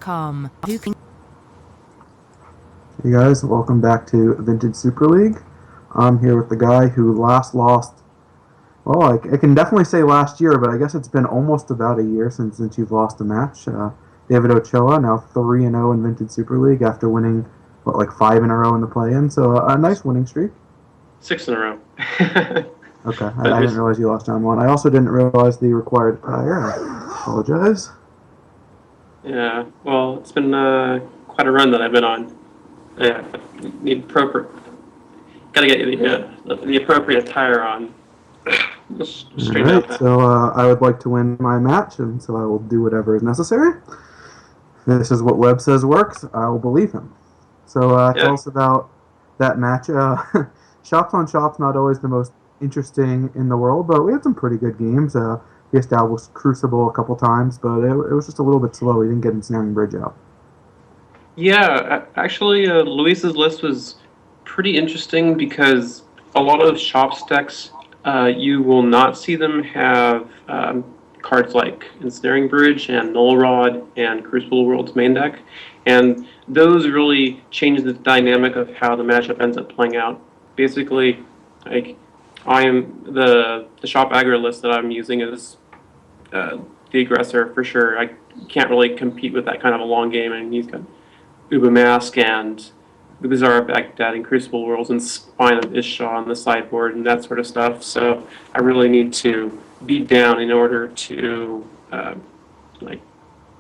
com. Hey guys, welcome back to Vintage Super League. I'm here with the guy who last lost. Well, I can definitely say last year, but I guess it's been almost about a year since you've lost a match. David Ochoa, now 3-0 in Vintage Super League after winning like 5 in a row in the play-in. So a nice winning streak. 6 in a row. Okay, But I didn't realize you lost on one. I also didn't realize the required tire. I apologize. Yeah, well, it's been quite a run that I've been on. Yeah, need gotta get the appropriate tire on. Just straighten out Alright, that. so I would like to win my match, and so I will do whatever is necessary. This is what Webb says works. I will believe him. So tell Yeah, us about that match. Shops on Shops not always the most interesting in the world, but we had some pretty good games. We established Crucible a couple times, but it was just a little bit slow. We didn't get Ensnaring Bridge out. yeah. Actually, Luis's list was pretty interesting because a lot of shop decks, you will not see them have cards like Ensnaring Bridge and Null Rod and Crucible World's main deck, and those really change the dynamic of how the matchup ends up playing out. Basically, like I am the shop aggro list that I'm using is the aggressor for sure. I can't really compete with that kind of a long game, and he's got Uba Mask and Bizarre Baghdad and Crucible Worlds and Spine of Ishaw on the sideboard and that sort of stuff. So I really need to beat down in order to like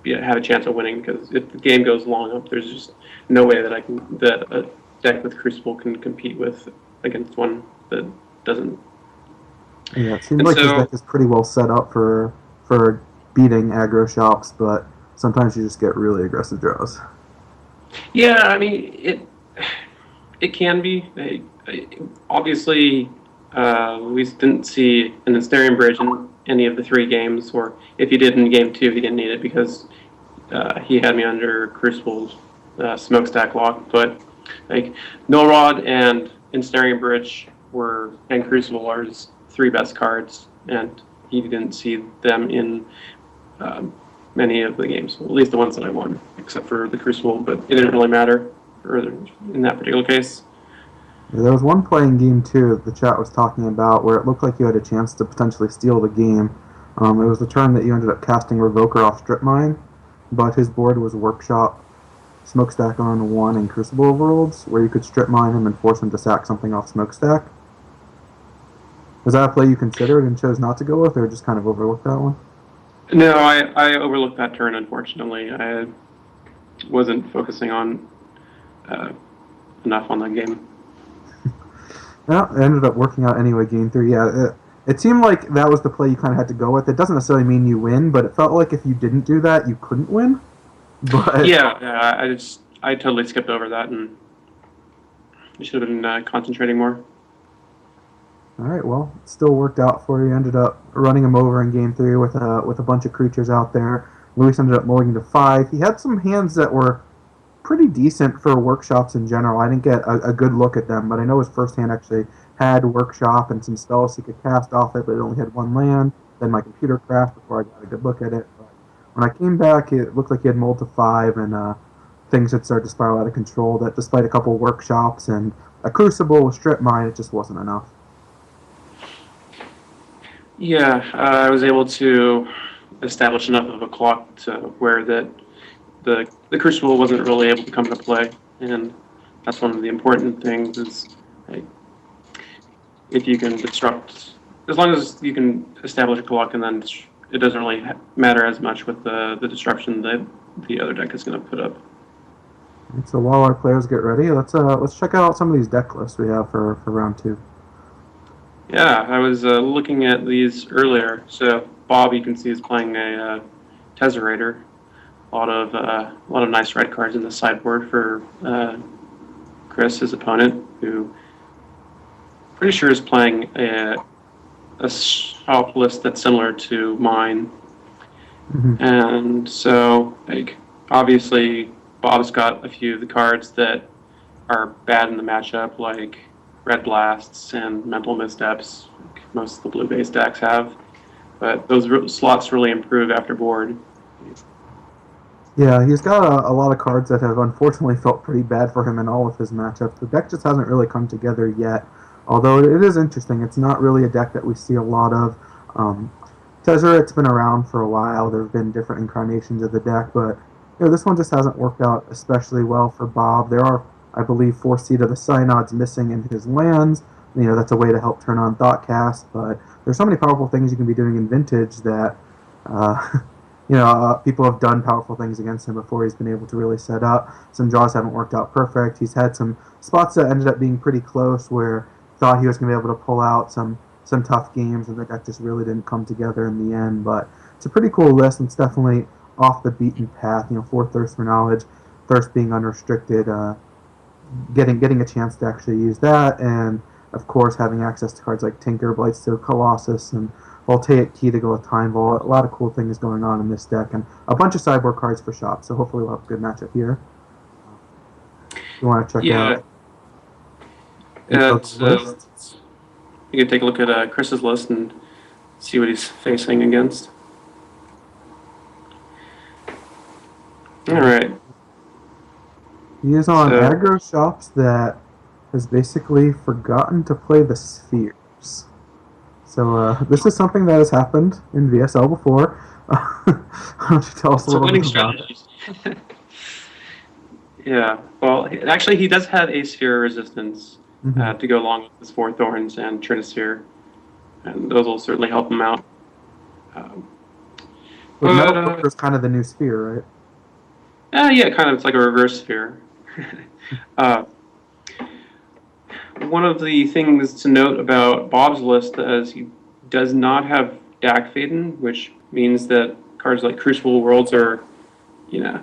have a chance of winning, because if the game goes long enough, there's just no way that a deck with Crucible can compete with against one that doesn't. Yeah, it seems And like his deck so is pretty well set up for beating aggro shops, but sometimes you just get really aggressive draws. yeah, I mean it can be. Obviously, we didn't see an Ensnaring Bridge in any of the 3 games, or if he did in game 2, he didn't need it because he had me under Crucible's smokestack lock. But like No Rod and Ensnaring Bridge and Crucible are his 3 best cards, and he didn't see them in many of the games, at least the ones that I won, except for the Crucible, but it didn't really matter in that particular case. Yeah, there was one play in game two the chat was talking about where it looked like you had a chance to potentially steal the game. It was the turn that you ended up casting Revoker off Strip Mine, but his board was Workshop, Smokestack on 1, and Crucible Worlds, where you could Strip Mine him and force him to sack something off Smokestack. Was that a play you considered and chose not to go with, or just kind of overlooked that one? No, I overlooked that turn, unfortunately. I wasn't focusing on uh, enough on that game. Yeah, it ended up working out anyway, game three. Yeah, it seemed like that was the play you kind of had to go with. It doesn't necessarily mean you win, but it felt like if you didn't do that, you couldn't win. But Yeah, I totally skipped over that, and I should have been concentrating more. all right, well, it still worked out for you. Ended up running him over in game three with a bunch of creatures out there. Luis ended up mulling to 5. He had some hands that were pretty decent for workshops in general. I didn't get a good look at them, but I know his first hand actually had workshop and some spells he could cast off it, but it only had 1 land. Then my computer crashed before I got a good look at it. But when I came back, it looked like he had mulled to 5, and things had started to spiral out of control. That despite a couple workshops and a crucible with strip mine, it just wasn't enough. Yeah, I was able to establish enough of a clock to where that the Crucible wasn't really able to come into play, and that's one of the important things is like, if you can disrupt, as long as you can establish a clock, and then it doesn't really matter as much with the disruption that the other deck is going to put up. And so while our players get ready, let's check out some of these deck lists we have for round 2. Yeah, I was looking at these earlier. So Bob, you can see, is playing a Tesserator. A lot of nice red cards in the sideboard for Chris, his opponent, who pretty sure is playing a shop list that's similar to mine. Mm-hmm. And so, like, obviously, Bob's got a few of the cards that are bad in the matchup, like Red Blasts and Mental Missteps, like most of the blue-based decks have. But those slots really improve after board. Yeah, he's got a lot of cards that have unfortunately felt pretty bad for him in all of his matchups. The deck just hasn't really come together yet. Although it is interesting, it's not really a deck that we see a lot of. Um, Tezzeret's been around for a while. There have been different incarnations of the deck, but this one just hasn't worked out especially well for Bob. There are, I believe, 4 Seed of the Synods missing in his lands. That's a way to help turn on Thoughtcast, but there's so many powerful things you can be doing in Vintage that uh, people have done powerful things against him before he's been able to really set up. Some draws haven't worked out perfect. He's had some spots that ended up being pretty close where thought he was going to be able to pull out some tough games, and the deck just really didn't come together in the end. But it's a pretty cool list, and it's definitely off the beaten path. 4 Thirst for Knowledge, Thirst being unrestricted, getting a chance to actually use that, and of course having access to cards like Tinker, Blightsteel, Colossus, and Voltaic Key to go with Time Vault. A lot of cool things going on in this deck, and a bunch of sideboard cards for shop. So hopefully we'll have a good matchup here. You want to check Yeah, out the list? you can take a look at Chris's list and see what he's facing against. All right. He is on aggro shops that has basically forgotten to play the spheres. So this is something that has happened in VSL before. Why don't you tell us a little bit about it? Yeah, well, actually, he does have a sphere resistance to go along with his 4 Thorns and Trinisphere, and those will certainly help him out. But Metal Pillar is kind of the new sphere, right? Yeah, kind of. It's like a reverse sphere. One of the things to note about Bob's list is he does not have Dak Faden, which means that cards like Crucible Worlds are, a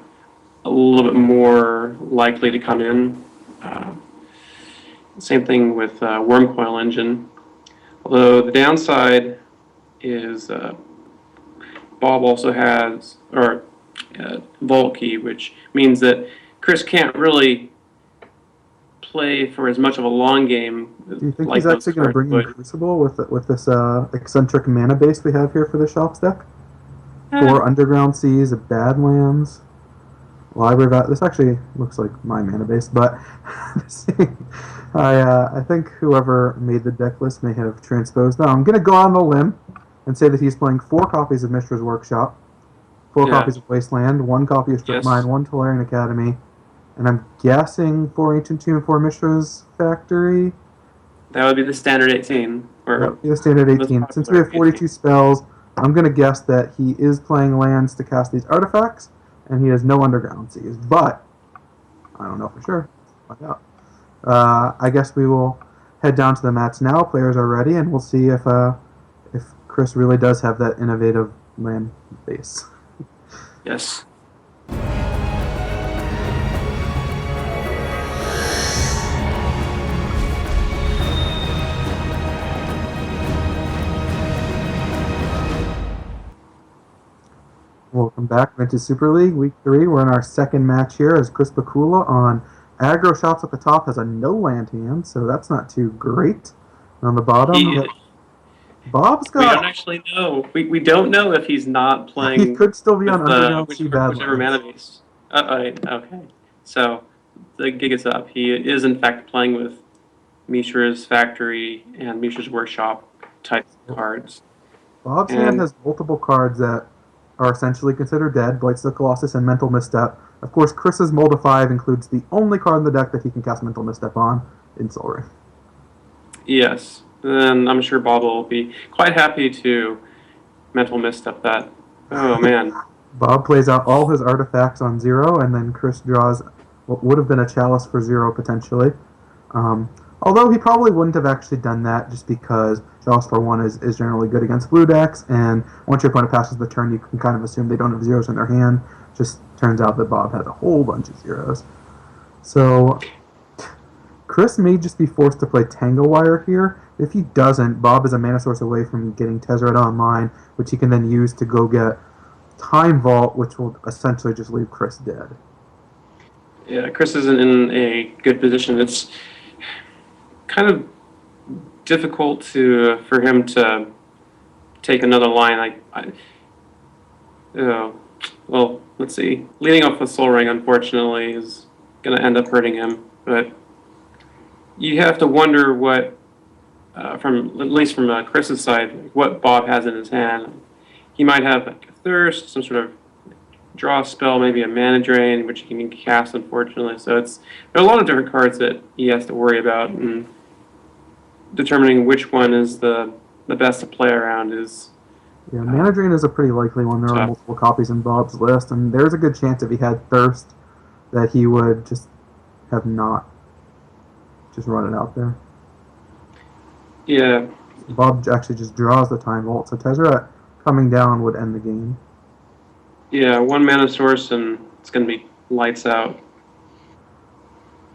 little bit more likely to come in. Same thing with Wormcoil Engine. Although the downside is Bob also has Vault Key, which means that Chris can't really play for as much of a long game. Do you think he's actually going to bring in Crucible with this eccentric mana base we have here for the Shops deck? 4 Underground Seas, a Badlands, Library of... This actually looks like my mana base, but I think whoever made the deck list may have transposed. Now, I'm going to go on a limb and say that he's playing 4 copies of Mishra's Workshop, 4 copies of Wasteland, 1 copy of Strip Mine, 1 Tolarian Academy, and I'm guessing 4 Ancient Tomb, 4 Mishra's Factory. That would be the standard 18. That would be the standard 18. Since we have 42 spells, I'm going to guess that he is playing lands to cast these artifacts, and he has no Underground Seas. But I don't know for sure. Find out. I guess we will head down to the mats now. Players are ready, and we'll see if Chris really does have that innovative land base. Yes. Welcome back, Vintage Super League, Week 3. We're in our second match here as Chris Pikula on aggro shots at the top has a no land hand, so that's not too great. On the bottom, Bob's got... We don't actually know. We don't know if he's not playing... He could still be on Underground Sea Badlands. Whichever mana base. Okay. So, the gig is up. He is, in fact, playing with Mishra's Factory and Mishra's Workshop type cards. Bob's hand has multiple cards that are essentially considered dead, Blightsteel Colossus and Mental Misstep. Of course, Chris's Mold of 5 includes the only card in the deck that he can cast Mental Misstep on in Sol Ring. Yes, and I'm sure Bob will be quite happy to Mental Misstep that. Oh, man. Bob plays out all his artifacts on 0, and then Chris draws what would have been a Chalice for 0, potentially. Although he probably wouldn't have actually done that just because Chalice for 1 is generally good against blue decks, and once your opponent passes the turn, you can kind of assume they don't have zeros in their hand. Just turns out that Bob has a whole bunch of zeros. So Chris may just be forced to play Tango Wire here. If he doesn't, Bob is a mana source away from getting Tezzeret online, which he can then use to go get Time Vault, which will essentially just leave Chris dead. Yeah, Chris isn't in a good position. It's kind of difficult for him to take another line. well, let's see. Leading off with Soul Ring, unfortunately, is going to end up hurting him. But you have to wonder what, from at least from Chris's side, what Bob has in his hand. He might have like a Thirst, some sort of draw spell, maybe a Mana Drain, which he can cast, unfortunately. So there are a lot of different cards that he has to worry about, and determining which one is the best to play around is Yeah, Mana Drain is a pretty likely one. There are tough. multiple copies in Bob's list, and there's a good chance if he had Thirst that he would just have not just run it out there. Yeah, Bob actually just draws the Time Vault, so Tezzeret coming down would end the game. yeah, one mana source, and it's going to be lights out.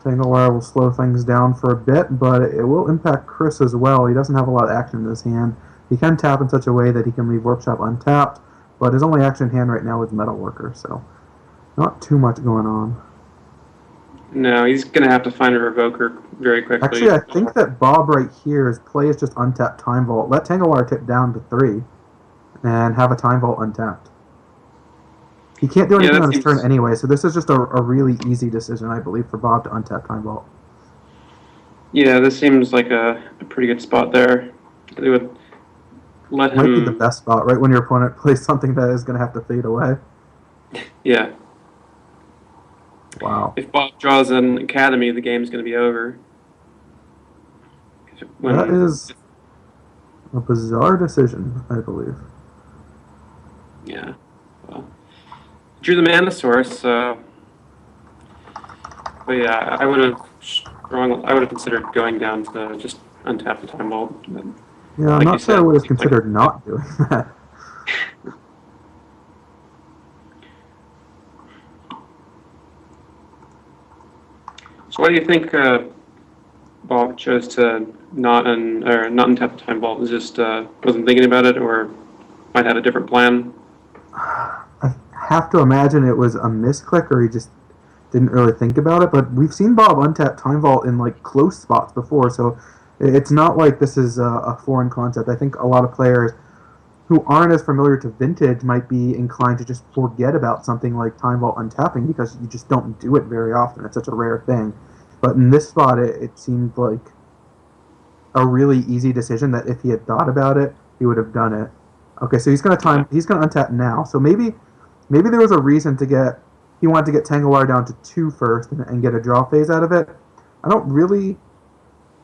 Tanglewire will slow things down for a bit, but it will impact Chris as well. He doesn't have a lot of action in his hand. He can tap in such a way that he can leave Workshop untapped, but his only action in hand right now is Metalworker, so not too much going on. No, he's going to have to find a Revoker very quickly. Actually, I think that Bob right here's play is just untap Time Vault. Let Tanglewire tip down to 3 and have a Time Vault untapped. He can't do anything on his turn anyway, so this is just a really easy decision, I believe, for Bob to untap Time Vault. Yeah, this seems like a pretty good spot there. They would let him... Might be the best spot, right when your opponent plays something that is going to have to fade away. Yeah. Wow. If Bob draws an Academy, the game's going to be over. That is a bizarre decision, I believe. Yeah. Well, drew the Mana Source, but yeah, I would have considered going down to just untap the Time Vault. But Yeah, I'm like not sure I would have considered not doing that. So why do you think Bob chose to not untap the Time Vault? Was just wasn't thinking about it, or might have a different plan? I have to imagine it was a misclick, or he just didn't really think about it. But we've seen Bob untap Time Vault in like close spots before, so it's not like this is a foreign concept. I think a lot of players who aren't as familiar to Vintage might be inclined to just forget about something like Time Vault untapping because you just don't do it very often. It's such a rare thing. But in this spot, it seemed like a really easy decision that if he had thought about it, he would have done it. Okay, so he's gonna untap now. So maybe there was a reason he wanted to get Tanglewire down to 2 first and get a draw phase out of it. I don't really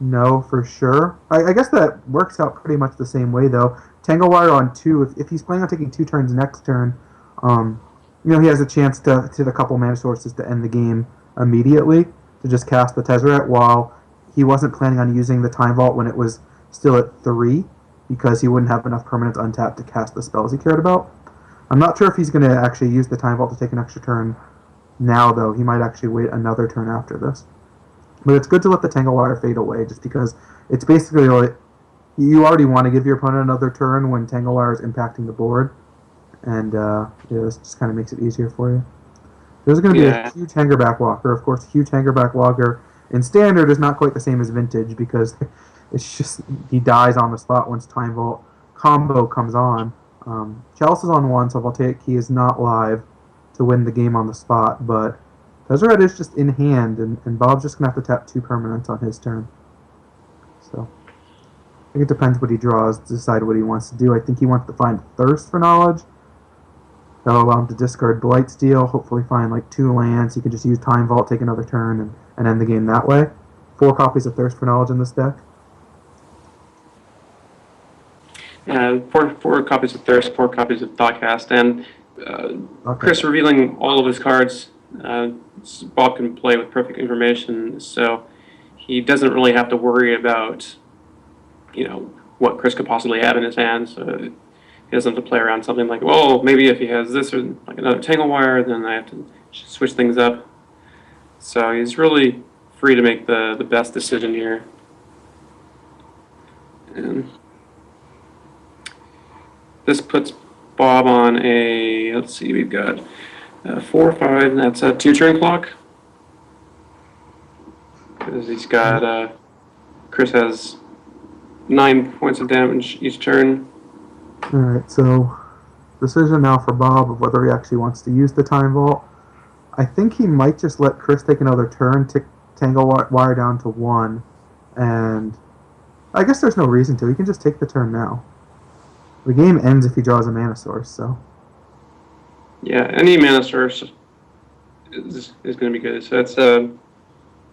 know for sure. I guess that works out pretty much the same way though. Tanglewire on 2, if he's planning on taking 2 turns next turn, he has a chance to hit a couple mana sources to end the game immediately, to just cast the Tezzeret while he wasn't planning on using the Time Vault when it was still at 3, because he wouldn't have enough permanents untapped to cast the spells he cared about. I'm not sure if he's going to actually use the Time Vault to take an extra turn now, though. He might actually wait another turn after this. But it's good to let the Tanglewire fade away, just because it's basically like you already want to give your opponent another turn when Tanglewire is impacting the board, and this just kind of makes it easier for you. There's going to be a huge Hangerback Walker. Of course, huge Hangerback Walker in Standard is not quite the same as Vintage, because it's just he dies on the spot once Time Vault combo comes on. Chalice is on 1, so Voltaic Key is not live to win the game on the spot, but Tezzeret is just in hand, and Bob's just going to have to tap 2 permanents on his turn. So I think it depends what he draws to decide what he wants to do. I think he wants to find Thirst for Knowledge. That'll allow him to discard Blightsteel, hopefully find like 2 lands. He can just use Time Vault, take another turn, and end the game that way. 4 copies of Thirst for Knowledge in this deck. Four copies of Thirst, 4 copies of Thoughtcast, and Chris revealing all of his cards. Bob can play with perfect information, so he doesn't really have to worry about, what Chris could possibly have in his hands. He doesn't have to play around something like, well, maybe if he has this or like another Tanglewire, then I have to switch things up. So he's really free to make the best decision here. And this puts Bob on a, let's see, we've got 4 or 5, and that's a 2-turn clock. Because he's got, Chris has 9 points of damage each turn. Alright, so decision now for Bob of whether he actually wants to use the time vault. I think he might just let Chris take another turn, tangle wire down to 1, and I guess there's no reason to. He can just take the turn now. The game ends if he draws a mana source, so. Yeah, any mana source is going to be good. So that's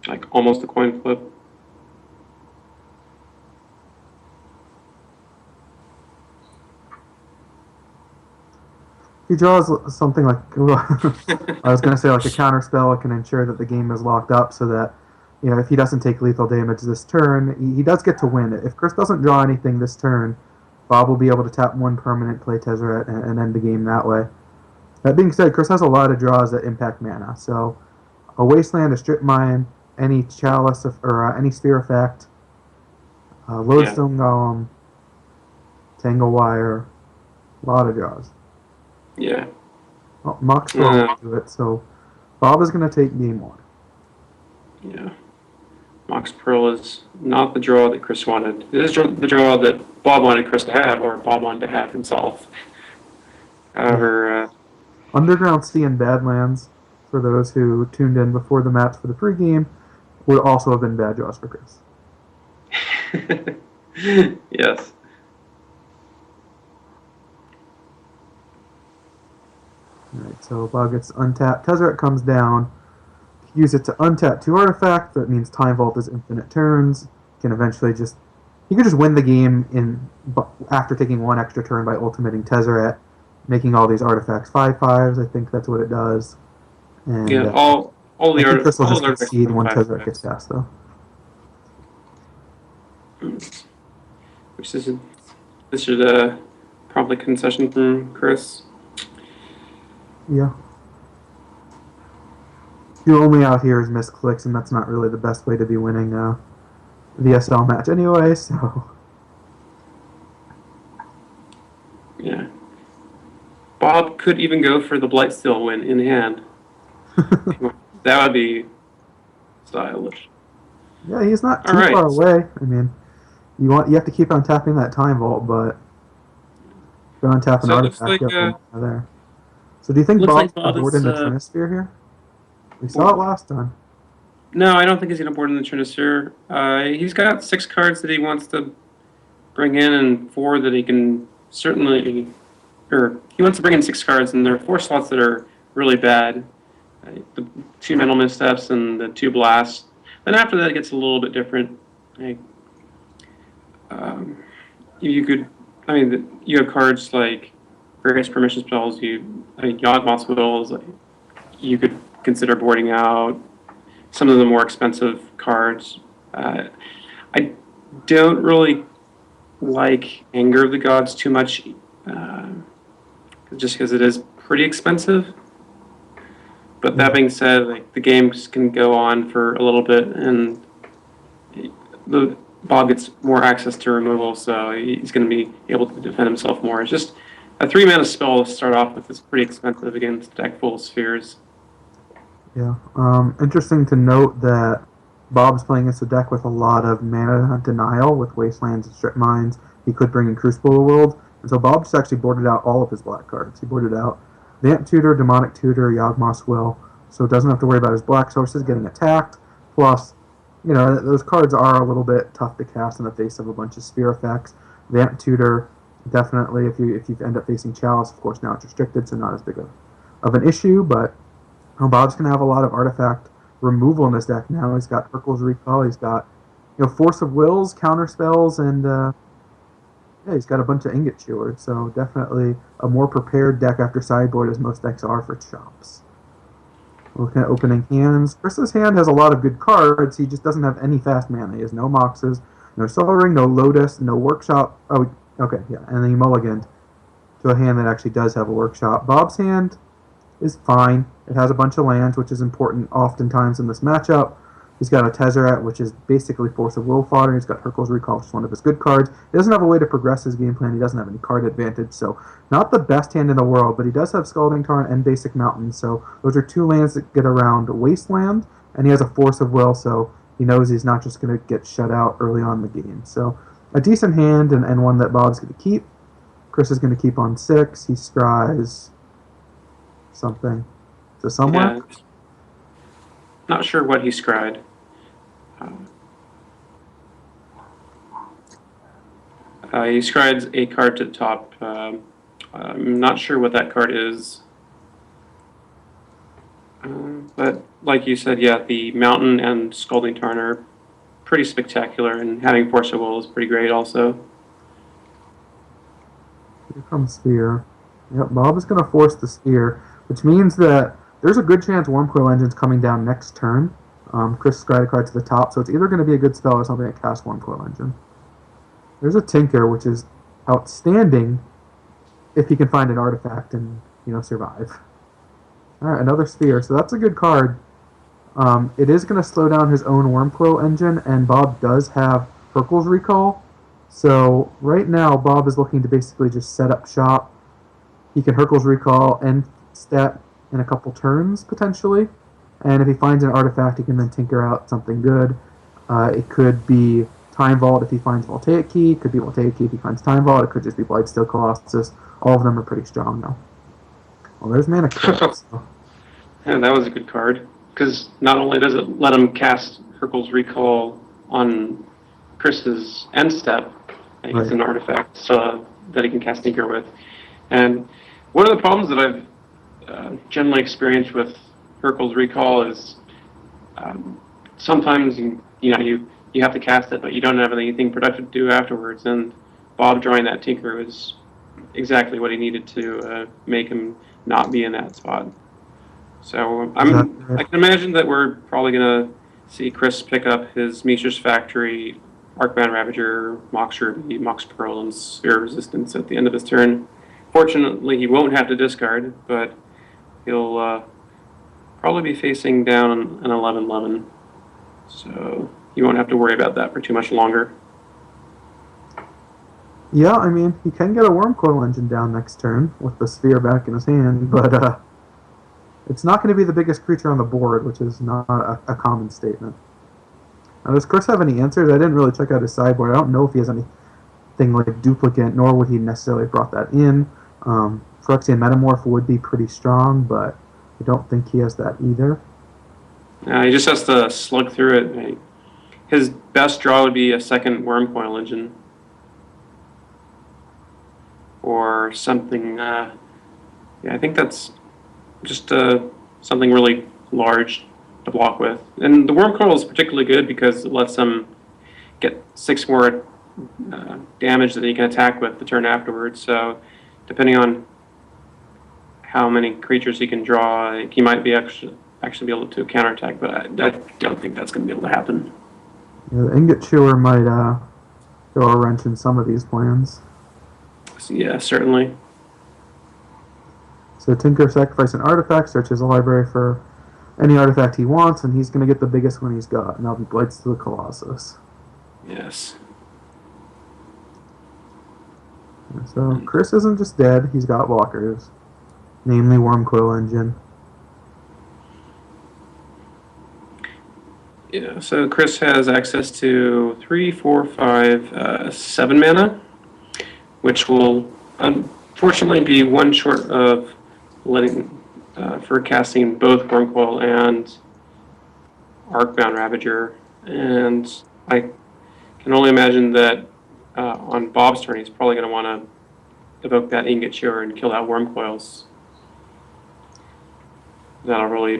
like almost a coin flip. He draws something like, I was going to say like a counter spell. It can ensure that the game is locked up so that, if he doesn't take lethal damage this turn, he does get to win. If Chris doesn't draw anything this turn, Bob will be able to tap 1 permanent, play Tezzeret, and end the game that way. That being said, Chris has a lot of draws that impact mana. So a Wasteland, a Strip Mine, any Chalice, or any Sphere Effect, Lodestone Golem, Tangle Wire, a lot of draws. Yeah. Well, Mox will do it, so Bob is going to take game 1. Yeah. Mox Pearl is not the draw that Chris wanted. It is the draw that Bob wanted Chris to have, or Bob wanted to have himself. However, Underground Sea and Badlands, for those who tuned in before the match for the pregame, would also have been bad draws for Chris. Yes. Alright, so Bob gets untapped. Tezzeret comes down. Use it to untap 2 artifacts. That means Time Vault is infinite turns. Can eventually he could just win the game after taking 1 extra turn by ultimating Tezzeret, making all these artifacts 5/5s. I think that's what it does. And, Yeah, all the I think Chris will just artifacts concede when 5/5. Tezzeret gets cast, though. Which this should probably concession from Chris. Yeah. Your only out here is misclicks, and that's not really the best way to be winning a VSL match anyway, so. Yeah. Bob could even go for the Blightsteel win in hand. That would be stylish. Yeah, he's not too far away. I mean, you have to keep on tapping that Time Vault, but go on tap an artifact there. So do you think Bob's board in the Trinisphere here? We saw it last time. No, I don't think he's going to board in the Trinisphere. He's got 6 cards that he wants to bring in and 4 that he can certainly... Or he wants to bring in 6 cards, and there are 4 slots that are really bad. The 2 Mental Missteps and the 2 Blasts. Then after that, it gets a little bit different. You have cards like various permission spells. Yawgmoth's Will is you could consider boarding out. Some of the more expensive cards. I don't really like Anger of the Gods too much, just because it is pretty expensive. But that being said, the games can go on for a little bit, and Bob gets more access to removal, so he's going to be able to defend himself more. It's just a 3-mana spell to start off with is pretty expensive against a deck full of spheres. Yeah. Interesting to note that Bob's playing against a deck with a lot of mana denial with Wastelands and Strip Mines. He could bring in Crucible of the World, and so Bob just actually boarded out all of his black cards. He boarded out Vamp Tutor, Demonic Tutor, Yawgmoth's Will, so doesn't have to worry about his black sources getting attacked. Plus, those cards are a little bit tough to cast in the face of a bunch of Sphere effects. Vamp Tutor, definitely, if you end up facing Chalice, of course now it's restricted, so not as big of an issue, but Bob's going to have a lot of artifact removal in this deck now. He's got Urkel's Recall, he's got Force of Wills, Counter Spells, and he's got a bunch of Ingot Chewers, so definitely a more prepared deck after sideboard, as most decks are for chops. Looking at opening hands, Chris's hand has a lot of good cards, he just doesn't have any fast mana. He has no Moxes, no Soul Ring, no Lotus, no Workshop. Oh, okay, yeah, and then he mulliganed to a hand that actually does have a Workshop. Bob's hand is fine. It has a bunch of lands, which is important oftentimes in this matchup. He's got a Tezzeret, which is basically Force of Will fodder. He's got Urkel's Recall, which is one of his good cards. He doesn't have a way to progress his game plan. He doesn't have any card advantage, so not the best hand in the world, but he does have Scalding Tarn and Basic Mountain, so those are 2 lands that get around Wasteland, and he has a Force of Will, so he knows he's not just going to get shut out early on in the game. So a decent hand, and one that Bob's going to keep. Chris is going to keep on 6. He scries something to somewhere. Yeah. Not sure what he scried. He scried a card to the top. I'm not sure what that card is. But like you said, yeah, the Mountain and Scalding Tarn are pretty spectacular, and having Force of Will is pretty great also. Here comes Sphere. Yep, Bob is going to force the Sphere, which means that there's a good chance Wormcoil Engine's coming down next turn. Chris scryed a card to the top, so it's either going to be a good spell or something that casts Wormcoil Engine. There's a Tinker, which is outstanding if he can find an artifact and survive. All right, another Sphere, so that's a good card. It is going to slow down his own Wormcoil Engine, and Bob does have Hercule's Recall. So right now, Bob is looking to basically just set up shop. He can Hercule's Recall and stat in a couple turns, potentially. And if he finds an artifact, he can then tinker out something good. It could be Time Vault if he finds Voltaic Key. It could be Voltaic Key if he finds Time Vault. It could just be Blightsteel Colossus. All of them are pretty strong, though. Well, there's Mana Crypt. Yeah, that was a good card. Because not only does it let him cast Hercule's Recall on Chris's end step, and he gets an artifact that he can cast Tinker with. And one of the problems that I've generally experienced with Hercule's Recall is sometimes you have to cast it, but you don't have anything productive to do afterwards. And Bob drawing that Tinker was exactly what he needed to make him not be in that spot. So I can imagine that we're probably going to see Chris pick up his Mistress Factory, Arcbound Ravager, Mox Ruby, Mox Pearl, and Sphere Resistance at the end of his turn. Fortunately, he won't have to discard, but he'll probably be facing down an 11/11. So you won't have to worry about that for too much longer. Yeah, I mean, he can get a Wormcoil Engine down next turn with the Sphere back in his hand, but it's not going to be the biggest creature on the board, which is not a common statement. Now, does Chris have any answers? I didn't really check out his sideboard. I don't know if he has anything like Duplicate, nor would he necessarily have brought that in. Phyrexian Metamorph would be pretty strong, but I don't think he has that either. He just has to slug through it. His best draw would be a second Wormcoil Engine. Or something, I think that's just something really large to block with. And the Wormcoil is particularly good because it lets him get 6 more damage that he can attack with the turn afterwards. So depending on how many creatures he can draw, he might be actually be able to counterattack, but I don't think that's going to be able to happen. Yeah, the Ingot Chewer might throw a wrench in some of these plans. Yeah, certainly. So Tinker sacrifice an artifact, searches a library for any artifact he wants, and he's going to get the biggest one he's got, and that'll be Blightsteel Colossus. Yes. So Chris isn't just dead, he's got blockers, namely Wormcoil Engine. Yeah, so Chris has access to 3, 4, 5, 7 mana, which will unfortunately be one short of letting for casting both Wormcoil and Arcbound Ravager. And I can only imagine that on Bob's turn, he's probably going to want to evoke that Ingot Chewer and kill out Wormcoils. That'll really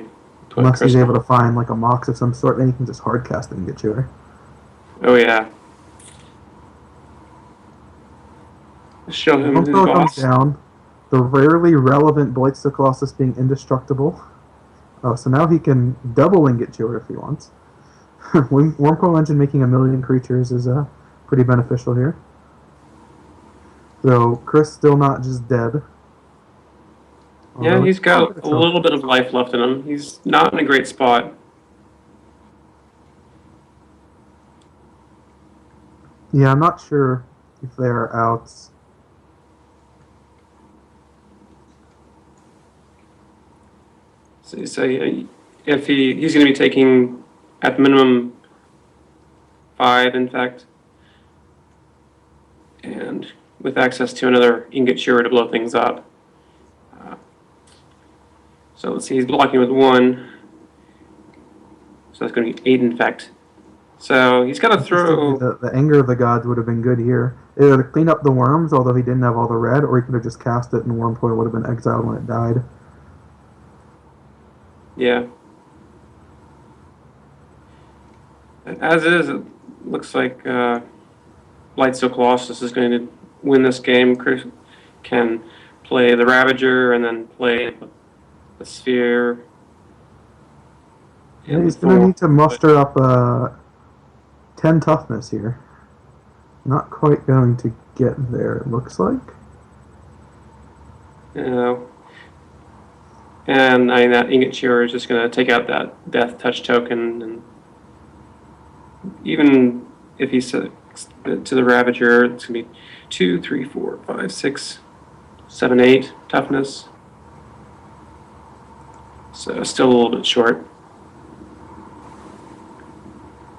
put Unless Chris he's able to find like a Mox of some sort, then he can just hard cast the Ingot Chewer. Oh yeah. Show him his Wormcoil boss. comes down. The rarely relevant Blightsteel Colossus being indestructible. Oh, so now he can double Ingot Chewer if he wants. Wormcoil Engine making 1,000,000 creatures is pretty beneficial here. So Chris still not just dead. Yeah, he's got a little bit of life left in him. He's not in a great spot. Yeah, I'm not sure if they're outs. So if he's going to be taking at minimum 5, in fact, and with access to another ingot chewer to blow things up. So let's see, he's blocking with 1. So that's going to be 8 infect. So he's got to throw. The Anger of the Gods would have been good here. Either to clean up the worms, although he didn't have all the red, or he could have just cast it and Wormcoil would have been exiled when it died. Yeah. As is, it looks like Blightsteel Colossus is going to win this game. Chris can play the Ravager and then play the Sphere. Yeah, he's going to need to muster up 10 toughness here. Not quite going to get there, it looks like. And I mean, that Ingot Chewer is just going to take out that Death Touch token. And even if he sets it to the Ravager, it's going to be 2, 3, 4, 5, 6, 7, 8 toughness. So still a little bit short.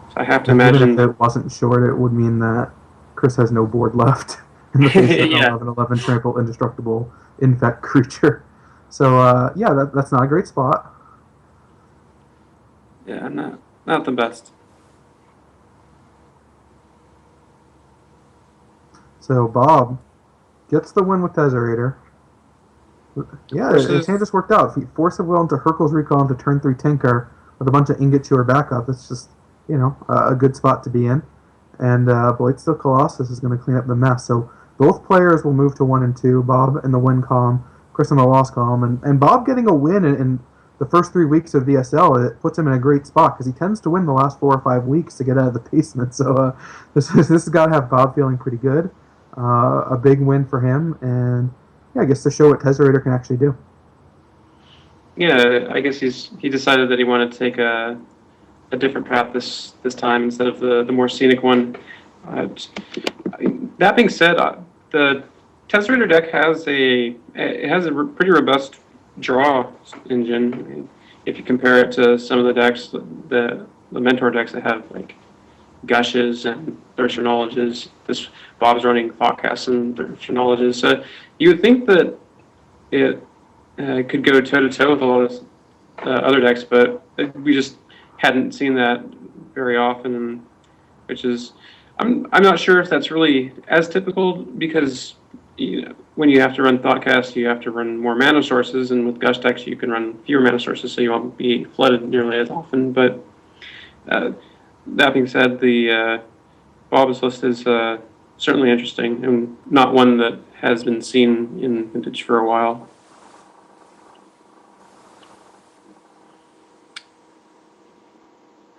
So I have to imagine. Even if it wasn't short, it would mean that Chris has no board left in the face of an 11/11 trample indestructible infect creature. So yeah, that's not a great spot. Yeah, not the best. So Bob gets the win with Tesserator. Yeah, his hand just worked out. If he Force of Will into Hurkyl's Recall into turn 3 Tinker with a bunch of Ingot Chewer backup, it's just, a good spot to be in. And Blightsteel Colossus is going to clean up the mess. So both players will move to 1 and 2. Bob in the win column, Chris in the loss column. And Bob getting a win in the first 3 weeks of VSL, it puts him in a great spot because he tends to win the last 4 or 5 weeks to get out of the basement. So this has got to have Bob feeling pretty good. A big win for him. And yeah, I guess to show what Tesserator can actually do. Yeah, I guess he decided that he wanted to take a different path this time instead of the more scenic one. That being said, the Tesserator deck has a pretty robust draw engine. I mean, if you compare it to some of the decks, the Mentor decks that have like Gushes and Thirst for Knowledges. This Bob's running Thoughtcasts and Thirst for Knowledges. So you would think that it could go toe to toe with a lot of other decks, but we just hadn't seen that very often, which is I'm not sure if that's really as typical because when you have to run Thoughtcast, you have to run more mana sources, and with Gush decks you can run fewer mana sources, so you won't be flooded nearly as often. But that being said, the Bob's list is certainly interesting and not one that has been seen in Vintage for a while.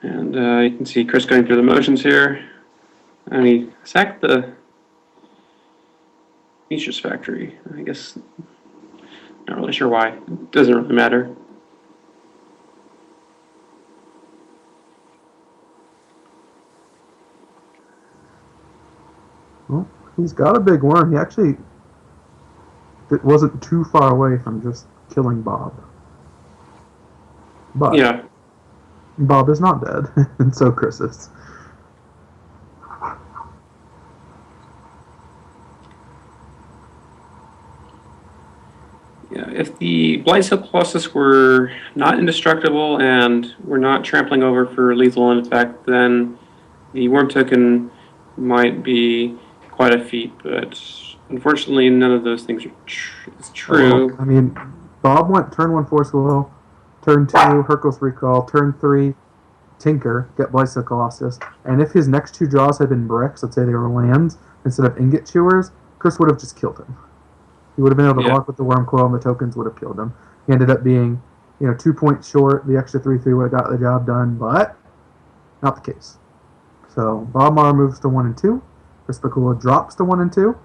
And you can see Chris going through the motions here. And he sacked the Mistress Factory. I guess, not really sure why. It doesn't really matter. Well, he's got a big worm. He actually wasn't too far away from just killing Bob. But yeah. Bob is not dead, and so Chris is. Yeah, if the Blightsteel Colossus were not indestructible and were not trampling over for lethal effect, then the Worm token might be quite a feat, but unfortunately none of those things is true. I mean, Bob went turn 1 Force Will, turn 2 Hurkyl's Recall, turn 3 Tinker, get Blightsteel Colossus, and if his next 2 draws had been bricks, let's say they were lands, instead of Ingot Chewers, Chris would have just killed him. He would have been able to block with the Wormcoil, and the tokens would have killed him. He ended up being, 2 points short. The extra 3/3 would have got the job done, but not the case. So Bob Maher moves to 1 and 2. Chris Pikula drops to 1 and 2.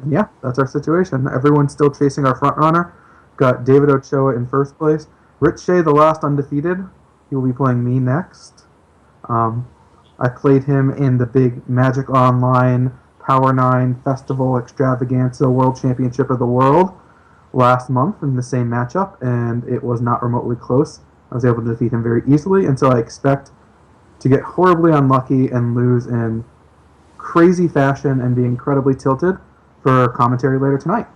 And yeah, that's our situation. Everyone's still chasing our front runner. Got David Ochoa in first place. Rich Shea, the last undefeated. He will be playing me next. I played him in the big Magic Online Power 9 Festival Extravaganza World Championship of the World last month in the same matchup, and it was not remotely close. I was able to defeat him very easily, and so I expect to get horribly unlucky and lose in crazy fashion and be incredibly tilted for commentary later tonight.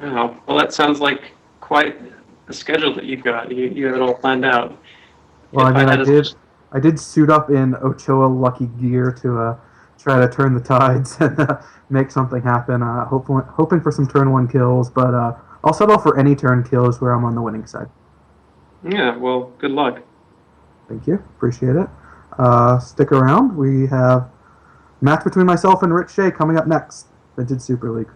Oh, well, that sounds like quite a schedule that you've got. You have it all planned out. Well, I If I mean, had a I did suit up in Ochoa lucky gear to try to turn the tides and make something happen. Hoping for some turn one kills, but I'll settle for any turn kills where I'm on the winning side. Yeah, well, good luck. Thank you, appreciate it. Stick around. We have match between myself and Rich Shea coming up next. Vintage Super League.